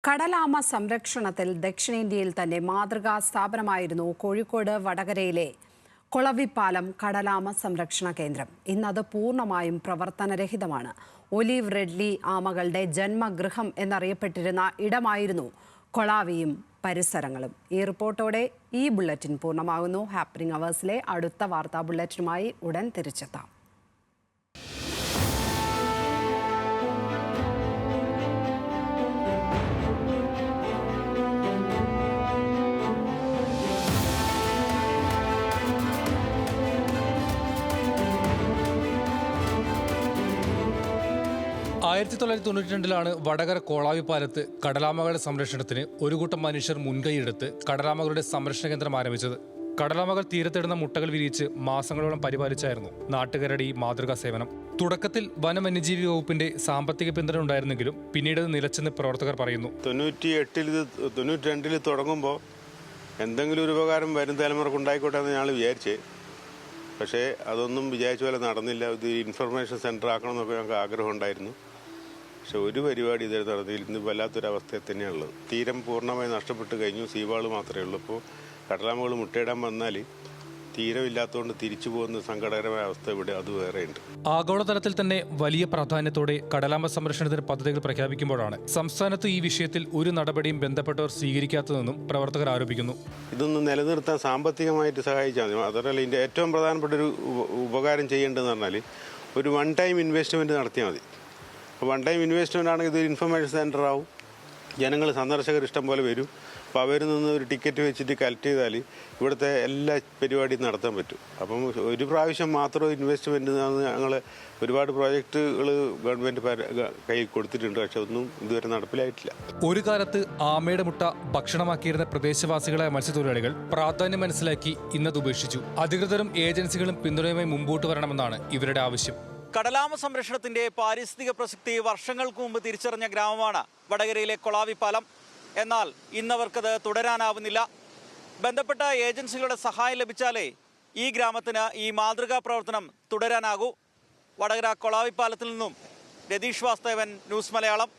കടലാമ സംരക്ഷണത്തിൽ ദക്ഷിണേന്ത്യയിൽ തന്നെ മാതൃകാ സ്ഥാപനമായിരുന്നു കോഴിക്കോട് വടകരയിലെ കൊളവിപ്പാലം കടലാമ സംരക്ഷണ കേന്ദ്രം. ഇന്നത് പൂർണ്ണമായും പ്രവർത്തനരഹിതമാണ്. ഒലീവ് റിഡ്ലി ആമകളുടെ ജന്മഗൃഹം എന്നറിയപ്പെട്ടിരുന്ന ഇടമായിരുന്നു കൊളാവിയും പരിസരങ്ങളും. ഈ റിപ്പോർട്ടോടെ ഈ ബുള്ളറ്റിൻ പൂർണ്ണമാകുന്നു. ഹാപ്പനിംഗ് അവേഴ്സിലെ അടുത്ത വാർത്താ ബുള്ളറ്റിനുമായി ഉടൻ തിരിച്ചെത്താം. ആയിരത്തി 1992 വടകര കോളാവിപ്പാലത്ത് കടലാമകളുടെ സംരക്ഷണത്തിന് ഒരു കൂട്ടം മനുഷ്യർ മുൻകൈയെടുത്ത് കടലാമകളുടെ സംരക്ഷണ കേന്ദ്രം ആരംഭിച്ചത്. കടലാമകൾ തീരത്തിടുന്ന മുട്ടകൾ വിരിയിച്ച് മാസങ്ങളോളം പരിപാലിച്ചായിരുന്നു നാട്ടുകാരുടെ ഈ മാതൃകാ സേവനം. തുടക്കത്തിൽ വനവന്യജീവി വകുപ്പിന്റെ സാമ്പത്തിക പിന്തുണ ഉണ്ടായിരുന്നെങ്കിലും പിന്നീട് നിലച്ചെന്ന് പ്രവർത്തകർ പറയുന്നു. 92 തുടങ്ങുമ്പോൾ എന്തെങ്കിലും ഒരു ഉപകാരം വരും തലമുറക്ക് ഉണ്ടായിക്കോട്ടെ എന്ന് ഞങ്ങൾ വിചാരിച്ചേ. പക്ഷേ അതൊന്നും വിചാരിച്ച പോലെ നടന്നില്ല. ഇത് ഇൻഫർമേഷൻ സെൻ്റർ ആക്കണം എന്നൊക്കെ ഞങ്ങൾക്ക് ആഗ്രഹം ഉണ്ടായിരുന്നു. പക്ഷെ ഒരു പരിപാടി ഇതുവരെ നടന്നില്ല. ഇന്ന് വല്ലാത്തൊരവസ്ഥയിൽ തന്നെയാണുള്ളത്. തീരം പൂർണ്ണമായി നഷ്ടപ്പെട്ട് കഴിഞ്ഞു. സീവാൾ മാത്രമേ ഉള്ളൂ. ഇപ്പോൾ കടലാമകൾ മുട്ടയിടാൻ വന്നാൽ തീരമില്ലാത്തതുകൊണ്ട് തിരിച്ചു പോകുന്ന സങ്കടകരമായ അവസ്ഥ ഇവിടെ അത് വേറെയുണ്ട്. ആഗോളതലത്തിൽ തന്നെ വലിയ പ്രാധാന്യത്തോടെ കടലാമ സംരക്ഷണത്തിന് പദ്ധതികൾ പ്രഖ്യാപിക്കുമ്പോഴാണ് സംസ്ഥാനത്ത് ഈ വിഷയത്തിൽ ഒരു നടപടിയും ബന്ധപ്പെട്ടവർ സ്വീകരിക്കാത്തതെന്നും പ്രവർത്തകർ ആരോപിക്കുന്നു. ഇതൊന്ന് നിലനിർത്താൻ സാമ്പത്തികമായിട്ട് സഹായിച്ചാൽ മതി. അതല്ല, ഇതിൻ്റെ ഏറ്റവും പ്രധാനപ്പെട്ട ഒരു ഉപകാരം ചെയ്യേണ്ടതെന്ന് പറഞ്ഞാൽ ഒരു വൺ ടൈം ഇൻവെസ്റ്റ്മെൻറ്റ് നടത്തിയാൽ മതി. വൺ ടൈം ഇൻവെസ്റ്റ്മെൻ്റ് ആണെങ്കിൽ ഇത് ഇൻഫർമേഷൻ സെൻ്റർ ആവും. ജനങ്ങൾ, സന്ദർശകർ ഇഷ്ടം പോലെ വരും. അപ്പോൾ അവരിൽ നിന്ന് ഒരു ടിക്കറ്റ് വെച്ചിട്ട് കളക്ട് ചെയ്താൽ ഇവിടുത്തെ എല്ലാ പരിപാടിയും നടത്താൻ പറ്റും. അപ്പം ഒരു പ്രാവശ്യം മാത്രം ഇൻവെസ്റ്റ്മെൻറ്റ് ഞങ്ങൾ ഒരുപാട് പ്രോജക്റ്റുകൾ ഗവൺമെൻറ് കയ്യിൽ കൊടുത്തിട്ടുണ്ട്. പക്ഷെ ഒന്നും ഇതുവരെ നടപ്പിലായിട്ടില്ല. ഒരു കാലത്ത് ആമയുടെ മുട്ട ഭക്ഷണമാക്കിയിരുന്ന പ്രദേശവാസികളായ മത്സ്യത്തൊഴിലാളികൾ പ്രാധാന്യം മനസ്സിലാക്കി ഇന്നത് ഉപേക്ഷിച്ചു. അധികൃതരും ഏജൻസികളും പിന്തുണയുമായി മുമ്പോട്ട് വരണമെന്നാണ് ഇവരുടെ ആവശ്യം. കടലാമ സംരക്ഷണത്തിന്റെ പാരിസ്ഥിതിക പ്രസക്തി വർഷങ്ങൾക്ക് മുമ്പ് തിരിച്ചറിഞ്ഞ ഗ്രാമമാണ് വടകരയിലെ കൊളാവിപ്പാലം. എന്നാൽ ഇന്നവർക്കത് തുടരാനാവുന്നില്ല. ബന്ധപ്പെട്ട ഏജൻസികളുടെ സഹായം ലഭിച്ചാലേ ഈ ഗ്രാമത്തിന് ഈ മാതൃകാ പ്രവർത്തനം തുടരാനാകൂ. വടകര കൊളാവിപ്പാലത്തിൽ നിന്നും രതീഷ് വാസ്തവൻ, ന്യൂസ് മലയാളം.